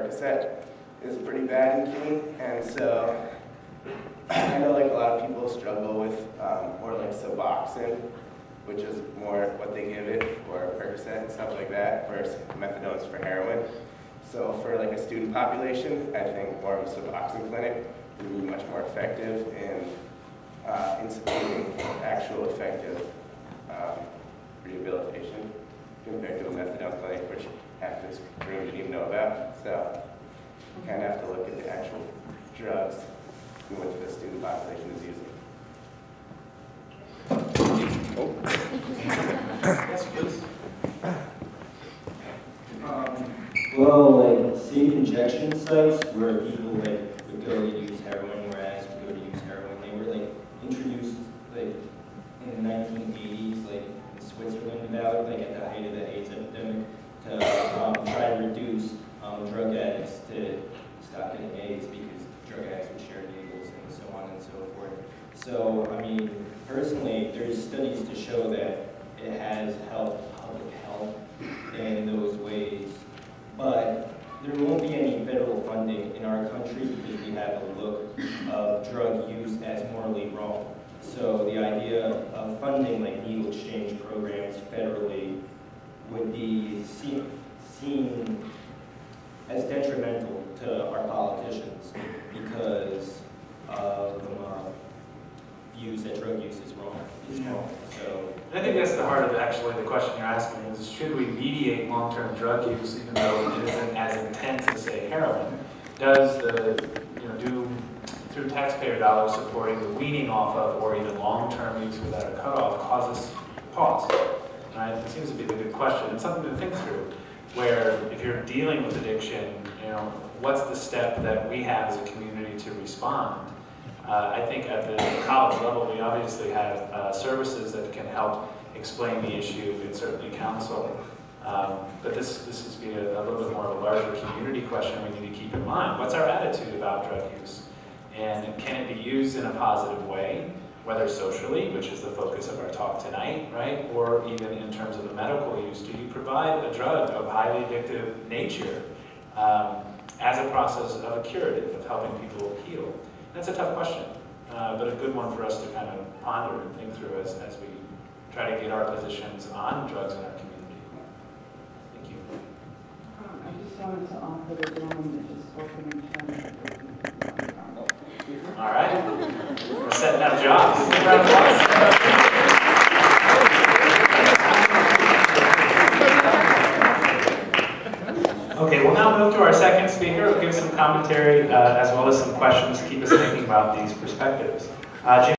Percocet is pretty bad in Keene, and so I know like a lot of people struggle with or like Suboxone, which is more what they give it for Percocet and stuff like that, versus methadone's for heroin. So for like a student population, I think more of a Suboxone clinic would be much more effective in instituting actual effective rehabilitation compared to a methadone clinic, which half this room didn't even know about. So you kind of have to look at the actual drugs in which the student population is using. Yes, please. Well, like safe injection sites where people like would go to use heroin, whereas would go to use heroin, they were like introduced like in the 1980s, like in Switzerland about like at the height of the AIDS epidemic, to try to reduce drug addicts to stop getting AIDS because drug addicts would share needles and so on and so forth. So I mean, personally, there's studies to show that it has helped public health in those ways. But there won't be any federal funding in our country because we have a look of drug use as morally wrong. So the idea of funding like needle exchange programs federally would be seen as detrimental to our politicians because of views that drug use is wrong. So I think that's the heart of actually the question you're asking is, should we mediate long-term drug use even though it isn't as intense as, say, heroin? Does through taxpayer dollars supporting the weaning off of or even long-term use without a cutoff cause us pause? Right? It seems to be the good question. It's something to think through, where if you're dealing with addiction, what's the step that we have as a community to respond? I think at the college level, we obviously have services that can help explain the issue and certainly counsel. But this is be a little bit more of a larger community question we need to keep in mind. What's our attitude about drug use? And can it be used in a positive way, whether socially, which is the focus of our talk tonight, right? Or even in terms of the medical use? Do you provide a drug of highly addictive nature as a process of a curative, of helping people heal? That's a tough question, but a good one for us to kind of ponder and think through as we try to get our positions on drugs in our community. Thank you. I just wanted to offer the gentleman that just spoke in terms. All right. We're setting up jobs. Okay, we'll now move to our second speaker. We'll give some commentary as well as some questions to keep us thinking about these perspectives. Jim